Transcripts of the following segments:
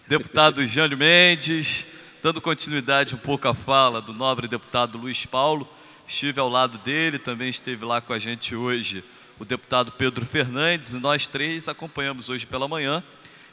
deputado Jânio Mendes, dando continuidade um pouco à fala do nobre deputado Luiz Paulo. Estive ao lado dele, também esteve lá com a gente hoje o deputado Pedro Fernandes, e nós três acompanhamos hoje pela manhã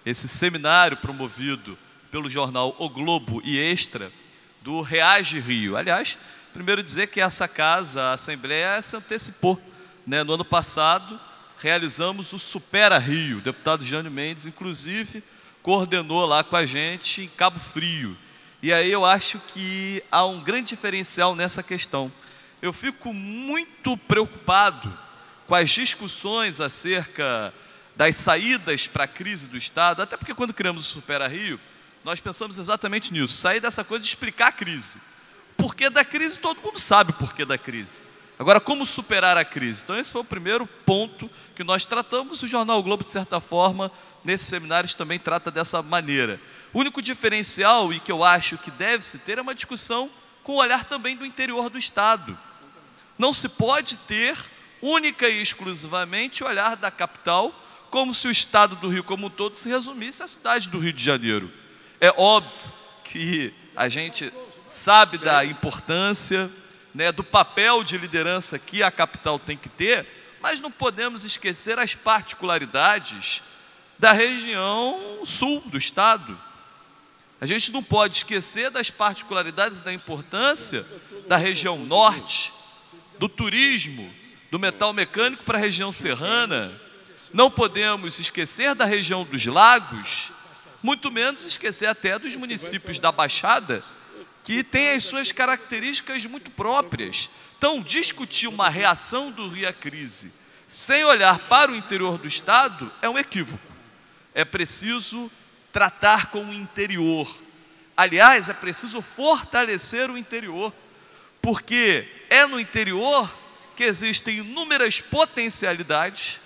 esse seminário promovido pelo jornal O Globo e Extra, do Reage Rio. Aliás, primeiro dizer que essa casa, a Assembleia, se antecipou, né? No ano passado, realizamos o Supera Rio. O deputado Jânio Mendes, inclusive, coordenou lá com a gente em Cabo Frio. E aí eu acho que há um grande diferencial nessa questão. Eu fico muito preocupado com as discussões acerca das saídas para a crise do Estado, até porque quando criamos o Supera Rio, nós pensamos exatamente nisso, sair dessa coisa de explicar a crise. O porquê da crise, todo mundo sabe o porquê da crise. Agora, como superar a crise? Então, esse foi o primeiro ponto que nós tratamos. O Jornal o Globo, de certa forma, nesses seminários também trata dessa maneira. O único diferencial, e que eu acho que deve-se ter, é uma discussão com o olhar também do interior do Estado. Não se pode ter, única e exclusivamente, o olhar da capital, como se o Estado do Rio como um todo se resumisse à cidade do Rio de Janeiro. É óbvio que a gente sabe da importância, né, do papel de liderança que a capital tem que ter, mas não podemos esquecer as particularidades da região sul do Estado. A gente não pode esquecer das particularidades e da importância da região norte, do turismo, do metal mecânico para a região serrana. Não podemos esquecer da região dos lagos, muito menos esquecer até dos municípios da Baixada, que têm as suas características muito próprias. Então, discutir uma reação do Rio à crise sem olhar para o interior do Estado é um equívoco. É preciso tratar com o interior. Aliás, é preciso fortalecer o interior, porque é no interior que existem inúmeras potencialidades,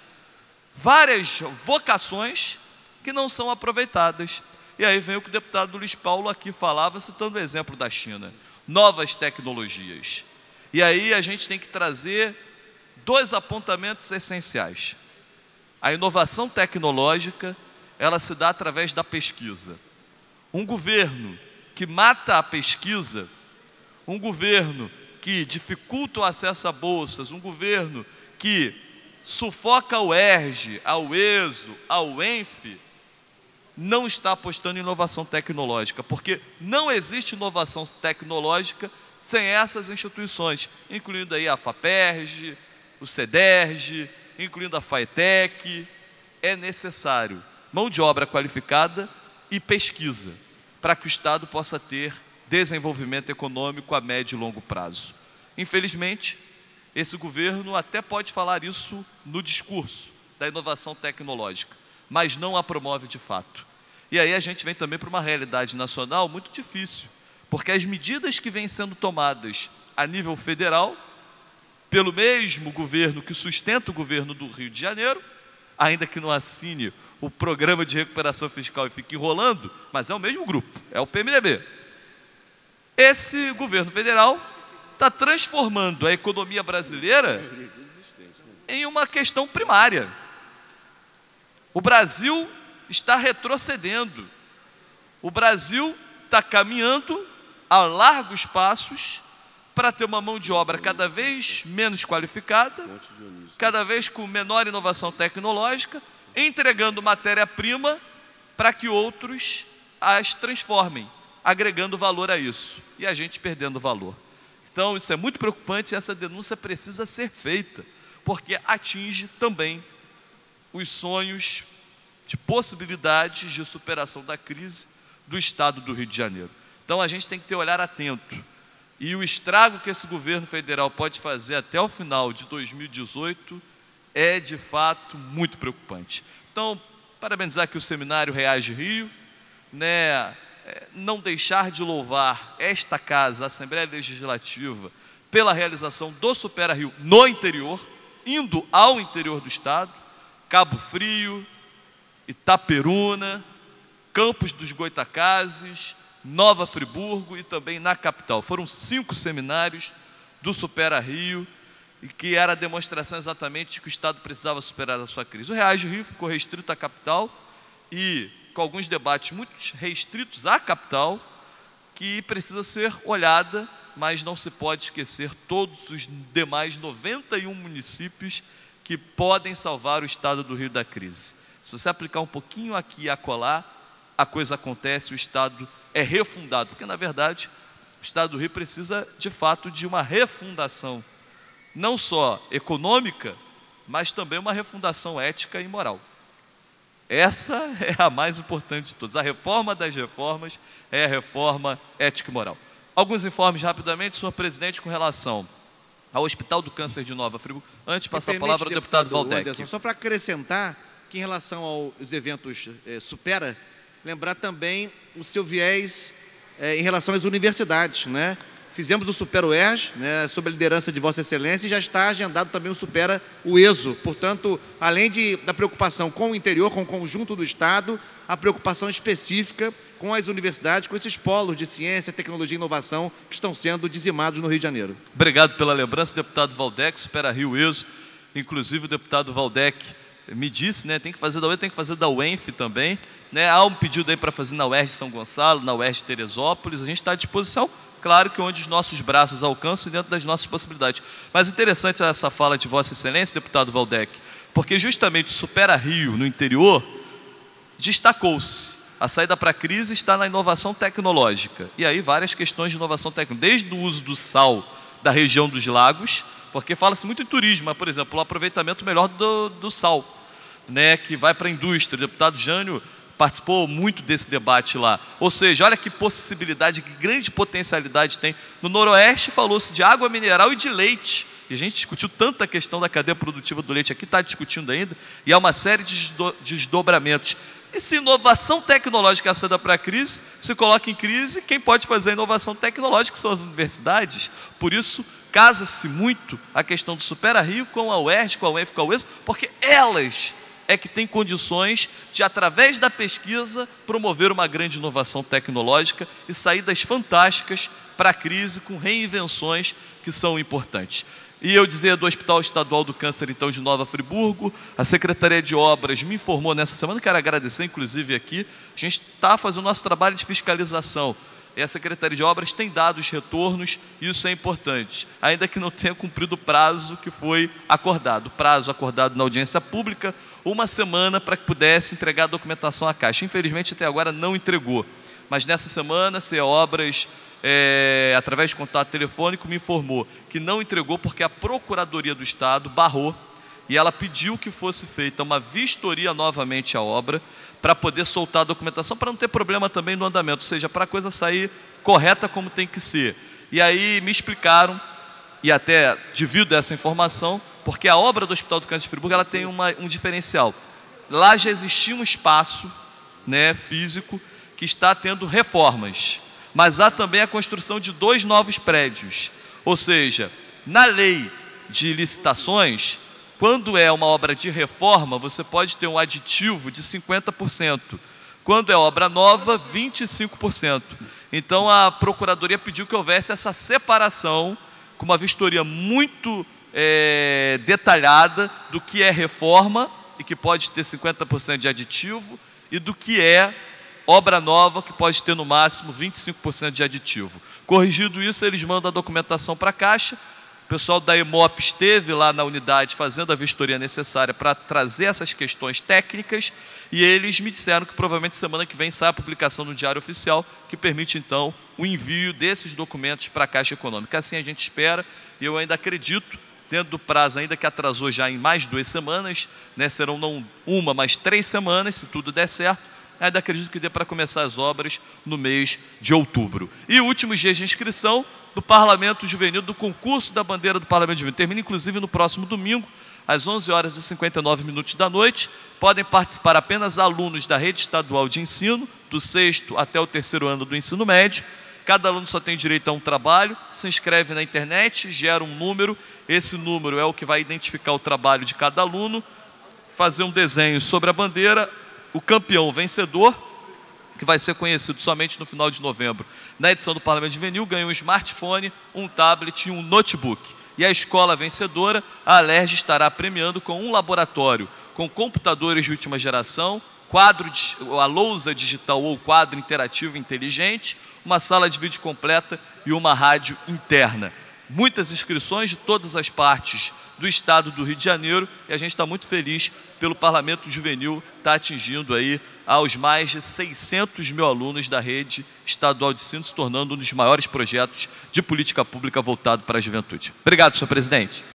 várias vocações que não são aproveitadas. E aí vem o que o deputado Luiz Paulo aqui falava, citando o exemplo da China. Novas tecnologias. E aí a gente tem que trazer dois apontamentos essenciais. A inovação tecnológica, ela se dá através da pesquisa. Um governo que mata a pesquisa, um governo que dificulta o acesso a bolsas, um governo que sufoca o ERJ, ao ESO, ao ENF, não está apostando em inovação tecnológica, porque não existe inovação tecnológica sem essas instituições, incluindo aí a FAPERJ, o CEDERJ, incluindo a FAETEC. É necessário mão de obra qualificada e pesquisa, para que o Estado possa ter desenvolvimento econômico a médio e longo prazo. Infelizmente, esse governo até pode falar isso no discurso da inovação tecnológica, mas não a promove de fato. E aí a gente vem também para uma realidade nacional muito difícil, porque as medidas que vêm sendo tomadas a nível federal, pelo mesmo governo que sustenta o governo do Rio de Janeiro, ainda que não assine o programa de recuperação fiscal e fique enrolando, mas é o mesmo grupo, é o PMDB. Esse governo federal está transformando a economia brasileira em uma questão primária. O Brasil está retrocedendo. O Brasil está caminhando a largos passos para ter uma mão de obra cada vez menos qualificada, cada vez com menor inovação tecnológica, entregando matéria-prima para que outros as transformem, agregando valor a isso, e a gente perdendo valor. Então, isso é muito preocupante e essa denúncia precisa ser feita, porque atinge também os sonhos de possibilidades de superação da crise do Estado do Rio de Janeiro. Então, a gente tem que ter um olhar atento. E o estrago que esse governo federal pode fazer até o final de 2018 é, de fato, muito preocupante. Então, parabenizar aqui o Seminário Reage Rio, né? Não deixar de louvar esta casa, a Assembleia Legislativa, pela realização do Supera Rio no interior, indo ao interior do Estado, Cabo Frio, Itaperuna, Campos dos Goitacazes, Nova Friburgo e também na capital. Foram 5 seminários do Supera Rio, e que era a demonstração exatamente de que o Estado precisava superar a sua crise. O Reage Rio ficou restrito à capital e com alguns debates muito restritos à capital, que precisa ser olhada, mas não se pode esquecer todos os demais 91 municípios que podem salvar o estado do Rio da crise. Se você aplicar um pouquinho aqui e acolá, a coisa acontece, o estado é refundado, porque na verdade o estado do Rio precisa de fato de uma refundação, não só econômica, mas também uma refundação ética e moral. Essa é a mais importante de todas. A reforma das reformas é a reforma ética e moral. Alguns informes rapidamente, senhor presidente, com relação ao Hospital do Câncer de Nova Friburgo. Antes de passar a palavra ao deputado Waldeck. Anderson, só para acrescentar que em relação aos eventos Supera, lembrar também o seu viés em relação às universidades, né? Fizemos o Supera UERJ, né, sob a liderança de Vossa Excelência, e já está agendado também o Supera UESO. Portanto, além da preocupação com o interior, com o conjunto do Estado, a preocupação específica com as universidades, com esses polos de ciência, tecnologia e inovação que estão sendo dizimados no Rio de Janeiro. Obrigado pela lembrança, deputado Waldeck, Supera Rio UESO. Inclusive o deputado Waldeck me disse, né, tem que fazer da UESO, tem que fazer da UENF também. Né, há um pedido aí para fazer na UERJ São Gonçalo, na UERJ Teresópolis, a gente está à disposição. Claro que onde os nossos braços alcançam, dentro das nossas possibilidades. Mas interessante essa fala de Vossa Excelência, deputado Waldeck, porque justamente o Supera Rio, no interior, destacou-se. A saída para a crise está na inovação tecnológica. E aí várias questões de inovação técnica, desde o uso do sal da região dos lagos, porque fala-se muito em turismo, mas, por exemplo, o aproveitamento melhor do sal, né, que vai para a indústria. O deputado Jânio participou muito desse debate lá. Ou seja, olha que possibilidade, que grande potencialidade tem. No Noroeste falou-se de água mineral e de leite. E a gente discutiu tanto a questão da cadeia produtiva do leite, aqui está discutindo ainda, e há uma série de desdobramentos. E se inovação tecnológica é a saída para a crise, se coloca em crise, quem pode fazer a inovação tecnológica são as universidades. Por isso, casa-se muito a questão do Supera Rio com a UERJ, com a UENF, com a UESO, porque elas é que tem condições de, através da pesquisa, promover uma grande inovação tecnológica e saídas fantásticas para a crise, com reinvenções que são importantes. E eu dizia do Hospital Estadual do Câncer, então, de Nova Friburgo, a Secretaria de Obras me informou nessa semana, quero agradecer, inclusive, aqui, a gente está fazendo o nosso trabalho de fiscalização. E a Secretaria de Obras tem dado os retornos, e isso é importante, ainda que não tenha cumprido o prazo que foi acordado. O prazo acordado na audiência pública, uma semana para que pudesse entregar a documentação à Caixa. Infelizmente, até agora não entregou. Mas nessa semana, a CE Obras, através de contato telefônico, me informou que não entregou porque a Procuradoria do Estado barrou, e ela pediu que fosse feita uma vistoria novamente à obra, para poder soltar a documentação, para não ter problema também no andamento, ou seja, para a coisa sair correta como tem que ser. E aí me explicaram, e até divido essa informação, porque a obra do Hospital do Câncer de Friburgo ela tem um diferencial. Lá já existia um espaço, né, físico que está tendo reformas, mas há também a construção de 2 novos prédios. Ou seja, na lei de licitações, quando é uma obra de reforma, você pode ter um aditivo de 50%. Quando é obra nova, 25%. Então, a Procuradoria pediu que houvesse essa separação, com uma vistoria muito detalhada do que é reforma, e que pode ter 50% de aditivo, e do que é obra nova, que pode ter no máximo 25% de aditivo. Corrigido isso, eles mandam a documentação para a Caixa. O pessoal da EMOP esteve lá na unidade fazendo a vistoria necessária para trazer essas questões técnicas, e eles me disseram que provavelmente semana que vem sai a publicação no Diário Oficial, que permite então o envio desses documentos para a Caixa Econômica. Assim a gente espera, e eu ainda acredito, dentro do prazo ainda que atrasou já em mais 2 semanas, né, serão não uma, mas 3 semanas, se tudo der certo, ainda acredito que dê para começar as obras no mês de outubro. E últimos dias de inscrição do Parlamento Juvenil, do concurso da bandeira do Parlamento Juvenil. Termina inclusive no próximo domingo, às 11h59 da noite. Podem participar apenas alunos da rede estadual de ensino, do 6º até o 3º ano do ensino médio. Cada aluno só tem direito a um trabalho, se inscreve na internet, gera um número, esse número é o que vai identificar o trabalho de cada aluno, fazer um desenho sobre a bandeira, o campeão vencedor, que vai ser conhecido somente no final de novembro, na edição do Parlamento Juvenil, ganha um smartphone, um tablet e um notebook. E a escola vencedora, a Alerj estará premiando com um laboratório com computadores de última geração, a lousa digital ou quadro interativo inteligente, uma sala de vídeo completa e uma rádio interna. Muitas inscrições de todas as partes do estado do Rio de Janeiro e a gente está muito feliz pelo Parlamento Juvenil estar atingindo aí aos mais de 600 mil alunos da rede estadual de ensino, se tornando um dos maiores projetos de política pública voltado para a juventude. Obrigado, senhor presidente.